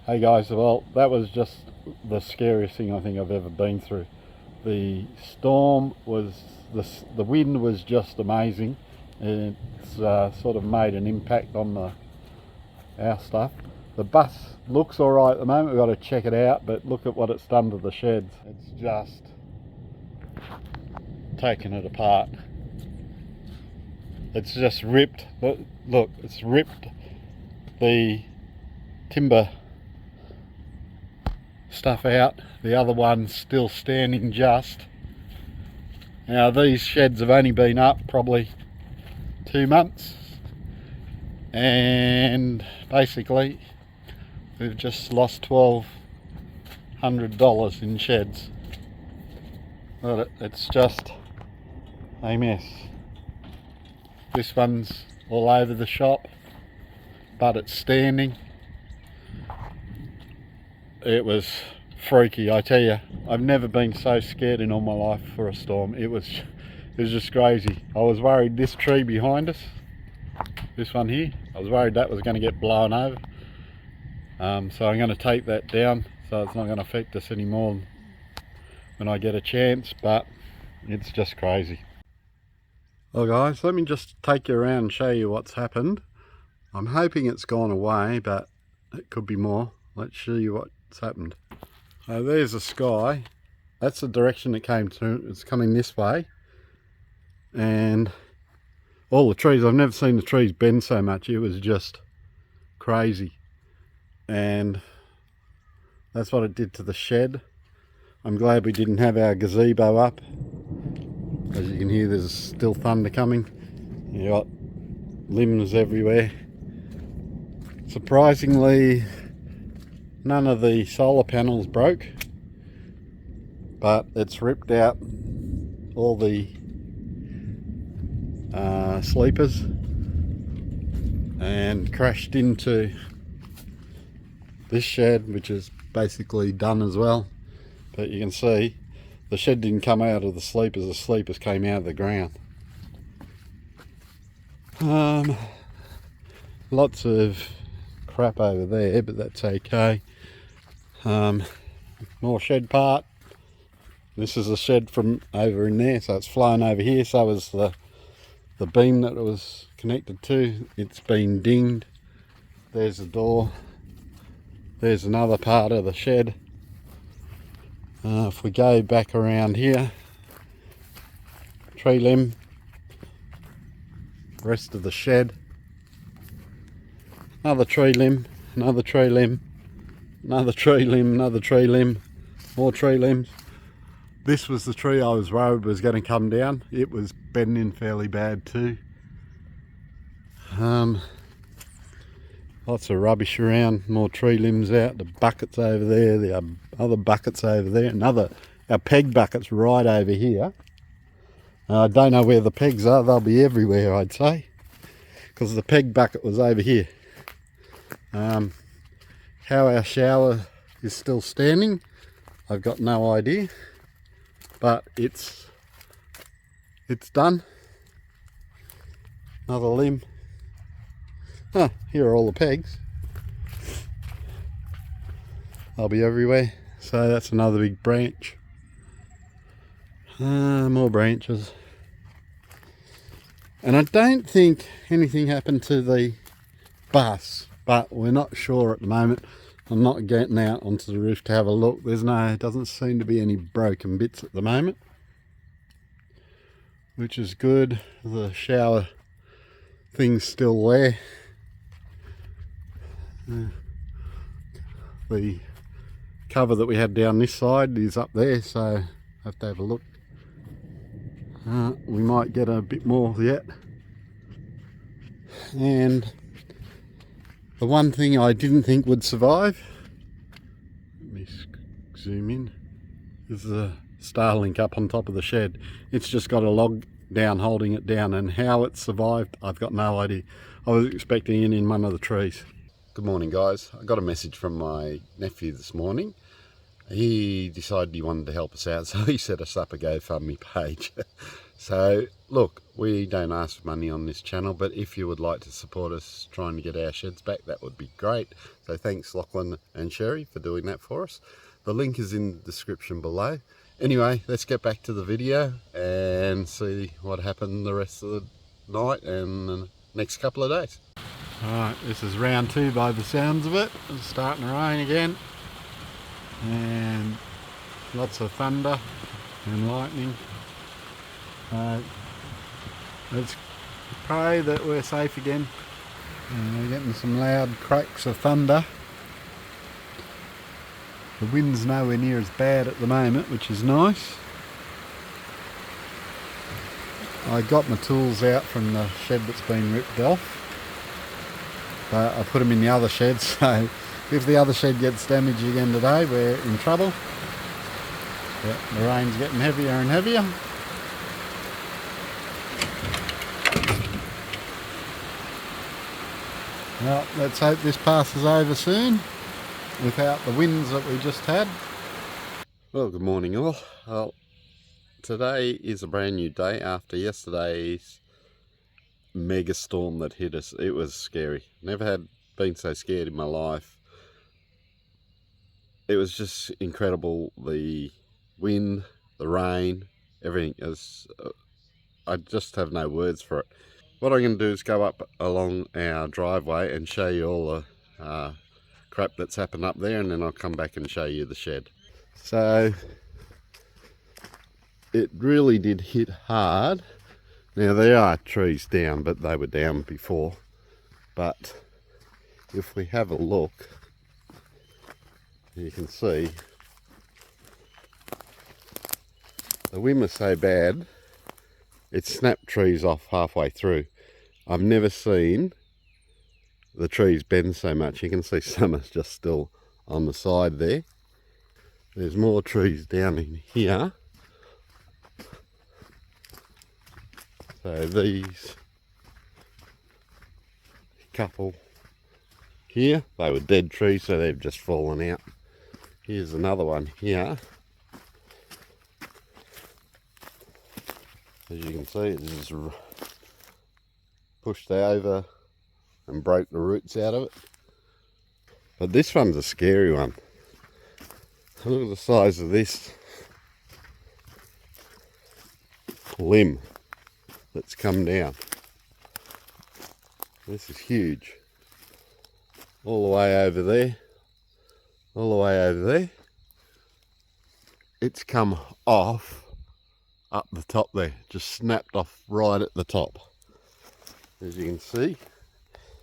Hey guys, well that was just the scariest thing I think I've ever been through. The storm was, the wind was just amazing. It's sort of made an impact on our stuff. The bus looks alright at the moment, we've got to check it out, but look at what it's done to the sheds. It's just taken it apart. It's just ripped, look, it's ripped the timber stuff out. The other one's still standing just. Now these sheds have only been up probably 2 months, and basically we've just lost $1,200 in sheds. But it's just a mess. This one's all over the shop, but it's standing. It was freaky, I tell you. I've never been so scared in all my life for a storm. It was just crazy. I was worried this tree behind us, this one here, I was worried that was going to get blown over. So I'm going to take that down so it's not going to affect us anymore when I get a chance, but it's just crazy. Well guys, let me just take you around and show you what's happened. I'm hoping it's gone away, but it could be more. Let's show you what's happened. So there's the sky. That's the direction it came to. It's coming this way. And all the trees, I've never seen the trees bend so much. It was just crazy. And that's what it did to the shed. I'm glad we didn't have our gazebo up. As you can hear, there's still thunder coming. You got limbs everywhere. Surprisingly, none of the solar panels broke, but it's ripped out all the sleepers and crashed into this shed, which is basically done as well. But you can see the shed didn't come out of the sleepers came out of the ground. Lots of crap over there, but that's okay. More shed part. This is a shed from over in there, so it's flown over here. So was the beam that it was connected to. It's been dinged. There's the door. There's another part of the shed. If we go back around here, tree limb, rest of the shed, another tree limb, another tree limb, another tree limb, another tree limb, more tree limbs. This was the tree I was worried was going to come down. It was bending fairly bad too. Lots of rubbish around, more tree limbs out, the buckets over there, the other buckets over there, our peg buckets right over here. I don't know where the pegs are, they'll be everywhere I'd say, because the peg bucket was over here. How our shower is still standing, I've got no idea, but it's done. Another limb. Here are all the pegs. They'll be everywhere. So that's another big branch. More branches. And I don't think anything happened to the bus, but we're not sure at the moment. I'm not getting out onto the roof to have a look. Doesn't seem to be any broken bits at the moment, which is good. The shower thing's still there. The cover that we had down this side is up there, so I have to have a look. We might get a bit more yet. And the one thing I didn't think would survive, let me zoom in, is the Starlink up on top of the shed. It's just got a log down holding it down, and how it survived I've got no idea. I was expecting it in one of the trees. Good morning guys. I got a message from my nephew this morning. He decided he wanted to help us out, so he set us up a GoFundMe page. So look, we don't ask for money on this channel, but if you would like to support us trying to get our sheds back, that would be great. So thanks Lachlan and Sherry for doing that for us. The link is in the description below. Anyway, let's get back to the video and see what happened the rest of the night and the next couple of days. Alright, this is round 2 by the sounds of it. It's starting to rain again. And lots of thunder and lightning. Let's pray that we're safe again. And we're getting some loud cracks of thunder. The wind's nowhere near as bad at the moment, which is nice. I got my tools out from the shed that's been ripped off. But I put them in the other shed, so if the other shed gets damaged again today, we're in trouble. But the rain's getting heavier and heavier. Well, let's hope this passes over soon without the winds that we just had. Well, good morning all. Well, today is a brand new day after yesterday's mega storm that hit us. It was scary. Never had been so scared in my life. It was just incredible. The wind, the rain, everything. I just have no words for it. What I'm going to do is go up along our driveway and show you all the crap that's happened up there, and then I'll come back and show you the shed. So it really did hit hard. Now there are trees down, but they were down before. But if we have a look, you can see the wind was so bad it snapped trees off halfway through. I've never seen the trees bend so much. You can see some are just still on the side there. There's more trees down in here. So these couple here, they were dead trees, so they've just fallen out. Here's another one here. As you can see, it's just pushed over and broke the roots out of it. But this one's a scary one. Look at the size of this limb that's come down. This is huge. All the way over there. All the way over there. It's come off up the top there. Just snapped off right at the top. As you can see.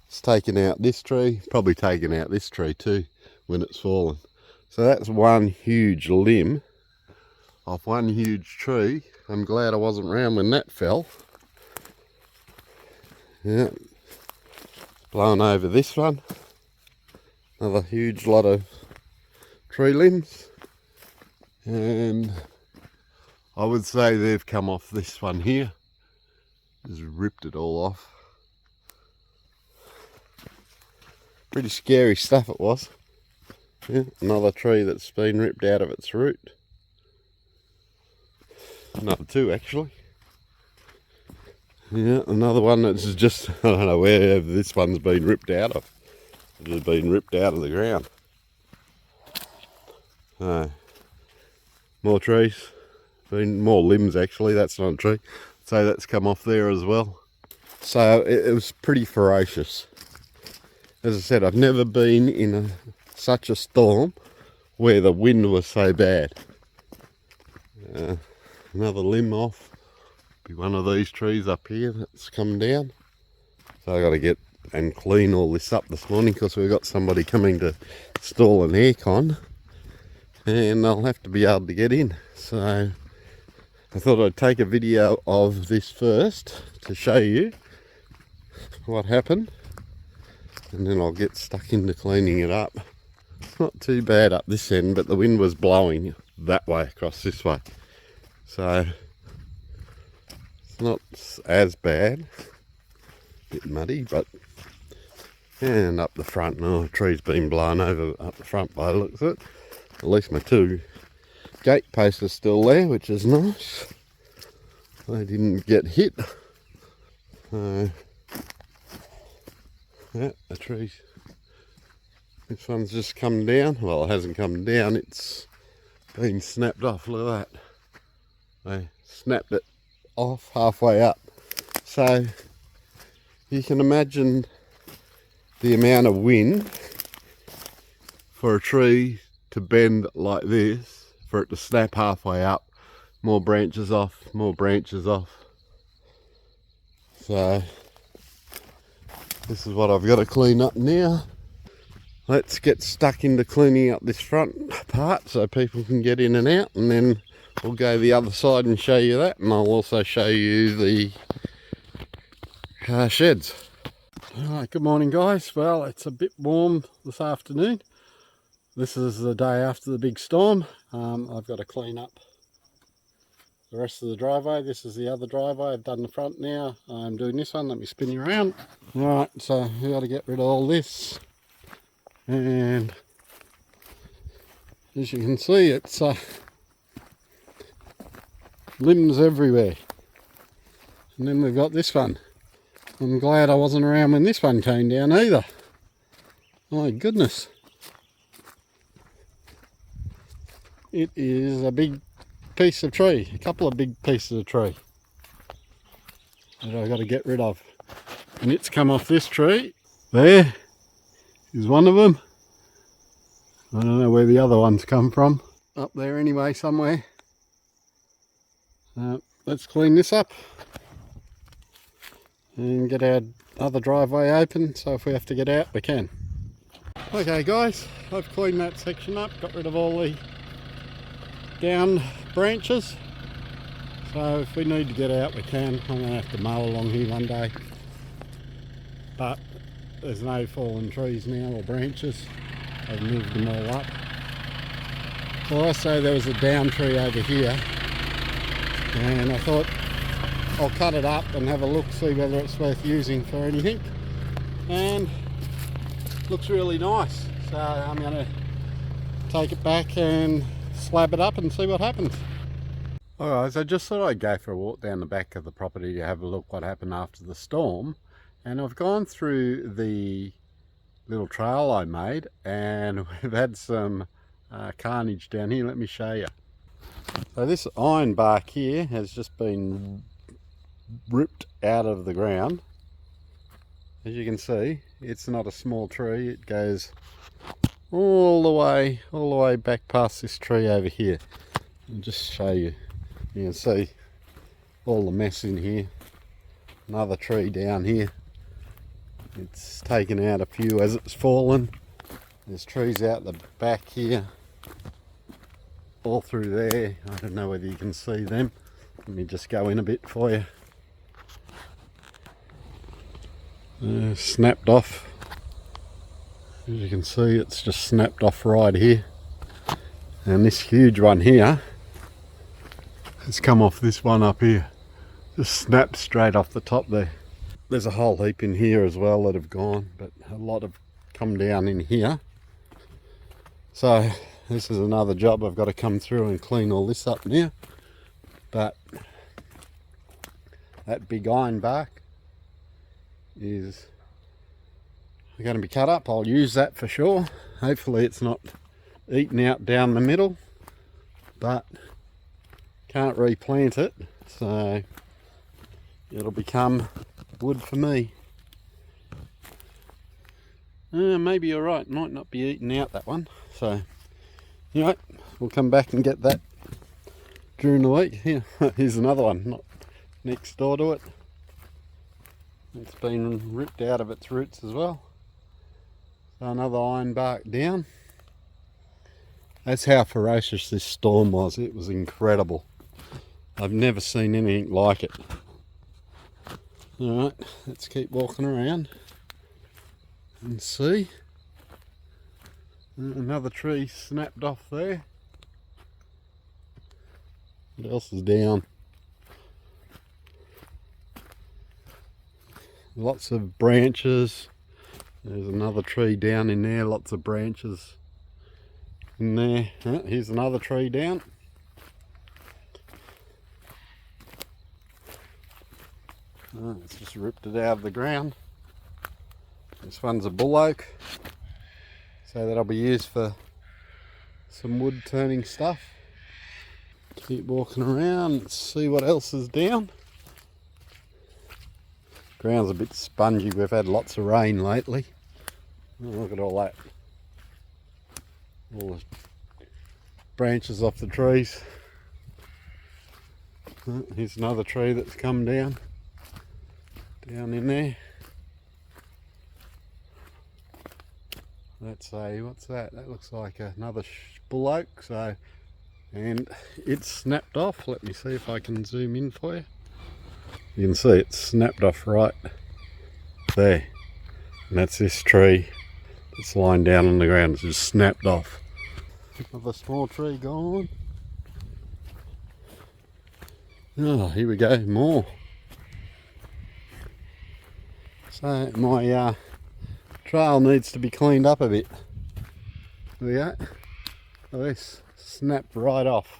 It's taken out this tree. Probably taken out this tree too when it's fallen. So that's one huge limb off one huge tree. I'm glad I wasn't around when that fell. Yeah. Blown over this one. Another huge lot of tree limbs. And I would say they've come off this one here. Just ripped it all off. Pretty scary stuff it was. Yeah, another tree that's been ripped out of its root. Another two actually. Yeah, another one that's just, I don't know where this one's been ripped out of. It has been ripped out of the ground. More trees. Been more limbs actually, that's not a tree. So that's come off there as well. So it was pretty ferocious. As I said, I've never been in such a storm where the wind was so bad. Another limb off. Be one of these trees up here that's come down. So I got to get and clean all this up this morning because we've got somebody coming to install an aircon. And I'll have to be able to get in. So I thought I'd take a video of this first to show you what happened. And then I'll get stuck into cleaning it up. It's not too bad up this end, but the wind was blowing that way across this way. So it's not as bad. A bit muddy, but and up the front, no, the tree's been blown over up the front by the looks of it. At least my two gate posts are still there, which is nice. they didn't get hit. Yeah, the tree. This one's just come down. Well, it hasn't come down, it's been snapped off. Look at that. They snapped it off halfway up. So you can imagine the amount of wind for a tree to bend like this, for it to snap halfway up, more branches off, more branches off. So this is what I've got to clean up now. Let's get stuck into cleaning up this front part so people can get in and out, and then we'll go the other side and show you that, and I'll also show you the sheds. Alright, good morning guys. Well, it's a bit warm this afternoon. This is the day after the big storm. I've got to clean up the rest of the driveway. This is the other driveway. I've done the front now. I'm doing this one. Let me spin you around. Alright, so we've got to get rid of all this. And as you can see, it's limbs everywhere. And then we've got this one. I'm glad I wasn't around when this one came down either. My goodness. It is a big piece of tree, a couple of big pieces of tree that I've got to get rid of. And it's come off this tree. There is one of them. I don't know where the other ones come from. Up there anyway, somewhere. Let's clean this up and get our other driveway open, so if we have to get out we can. Okay guys, I've cleaned that section up, got rid of all the down branches, so if we need to get out we can. I'm going to have to mow along here one day, but there's no fallen trees now or branches. I've moved them all up. So I say there was a down tree over here, and I thought I'll cut it up and have a look, see whether it's worth using for anything. And looks really nice, so I'm going to take it back and slab it up and see what happens. Alright, so I just thought I'd go for a walk down the back of the property to have a look what happened after the storm. And I've gone through the little trail I made, and we've had some carnage down here. Let me show you. So this iron bark here has just been ripped out of the ground. As you can see, it's not a small tree. It goes all the way back past this tree over here. I'll just show you. You can see all the mess in here. Another tree down here. It's taken out a few as it's fallen. There's trees out the back here, all through there. I don't know whether you can see them. Let me just go in a bit for you. Snapped off. As you can see, it's just snapped off right here. And this huge one here has come off this one up here. Just snapped straight off the top there. There's a whole heap in here as well that have gone, but a lot have come down in here. So this is another job. I've got to come through and clean all this up now. But that big iron bark is going to be cut up. I'll use that for sure. Hopefully it's not eaten out down the middle, but can't replant it, so it'll become wood for me. Maybe you're right, might not be eaten out, that one. So you know, we'll come back and get that during the week. Here, here's another one, not next door to it. It's been ripped out of its roots as well. So another iron bark down. That's how ferocious this storm was. It was incredible. I've never seen anything like it. Alright, let's keep walking around and see. Another tree snapped off there. What else is down? Lots of branches. There's another tree down in there, lots of branches in there. Here's another tree down. Oh, it's just ripped it out of the ground. This one's a bull oak, so that'll be used for some wood turning stuff. Keep walking around and see what else is down. Ground's a bit spongy, we've had lots of rain lately. Oh, look at all that. All the branches off the trees. Oh, here's another tree that's come down in there. That's what's that? That looks like another bull oak. So, and it's snapped off. Let me see if I can zoom in for you. You can see it's snapped off right there. And that's this tree that's lying down on the ground. It's just snapped off. Another small tree gone. Oh, here we go, more. So my trail needs to be cleaned up a bit. There we go. Look at this, snapped right off.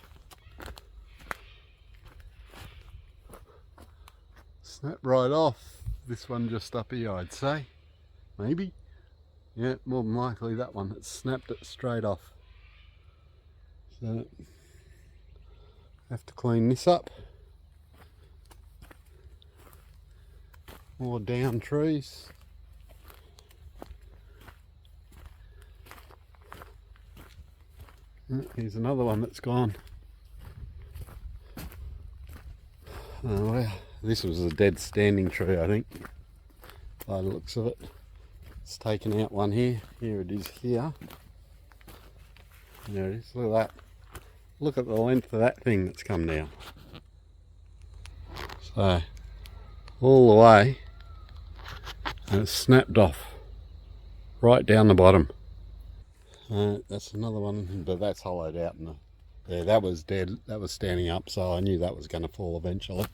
Snapped right off. This one just up here, I'd say. Maybe. Yeah, more than likely that one. It snapped it straight off. So, have to clean this up. More down trees. Here's another one that's gone. Oh wow, this was a dead standing tree, I think, by the looks of it. It's taken out one here. Here it is here. There it is, look at that. Look at the length of that thing that's come down. So, all the way, and it's snapped off, right down the bottom. That's another one, but that's hollowed out. Yeah, that was dead. That was standing up, so I knew that was going to fall eventually.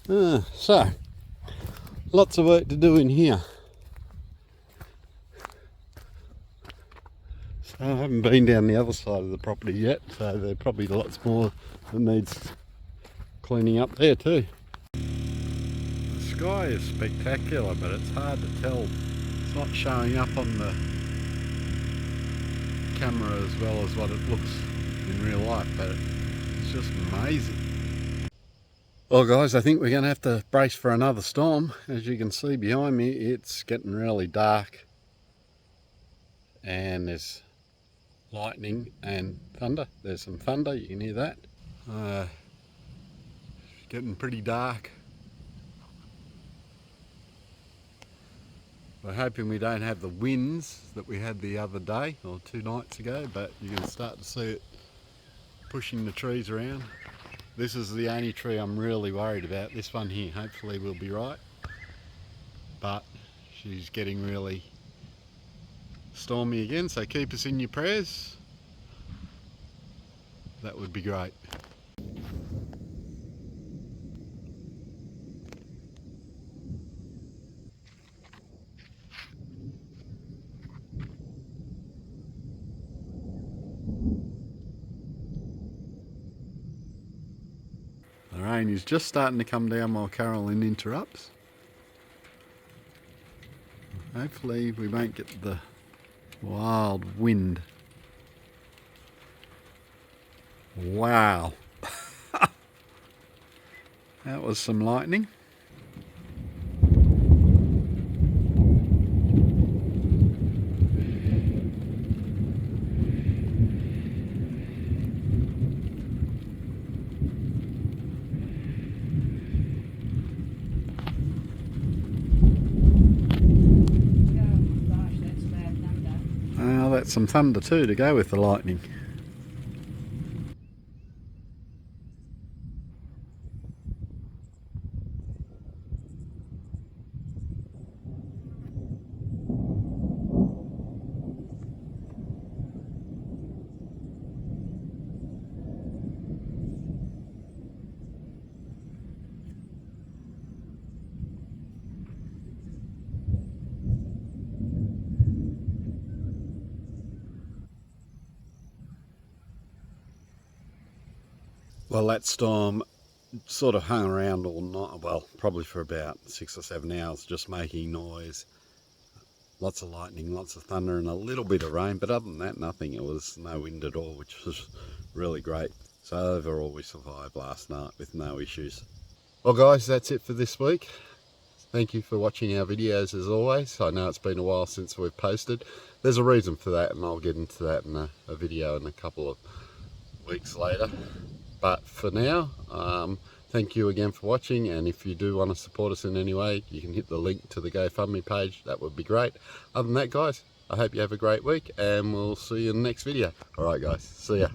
So, lots of work to do in here. So I haven't been down the other side of the property yet, so there's probably lots more that needs cleaning up there too. The sky is spectacular, but it's hard to tell. It's not showing up on the camera as well as what it looks in real life, but it's just amazing. Well guys, I think we're going to have to brace for another storm. As you can see behind me, it's getting really dark and there's lightning and thunder. There's some thunder, you can hear that. Getting pretty dark. We're hoping we don't have the winds that we had the other day or 2 nights ago, but you can start to see it pushing the trees around. This is the only tree I'm really worried about. This one here, hopefully we'll be right, but she's getting really stormy again, so keep us in your prayers. That would be great. The rain is just starting to come down while Carolyn interrupts. Hopefully we won't get the wild wind. Wow. That was some lightning. Well, that's some thunder too to go with the lightning. Well, that storm sort of hung around all night, well, probably for about 6 or 7 hours, just making noise. Lots of lightning, lots of thunder, and a little bit of rain, but other than that, nothing. It was no wind at all, which was really great. So overall, we survived last night with no issues. Well guys, that's it for this week. Thank you for watching our videos as always. I know it's been a while since we've posted. There's a reason for that, and I'll get into that in a video in a couple of weeks later. But for now, thank you again for watching, and if you do want to support us in any way, you can hit the link to the GoFundMe page. That would be great. Other than that guys, I hope you have a great week, and we'll see you in the next video. Alright guys, see ya.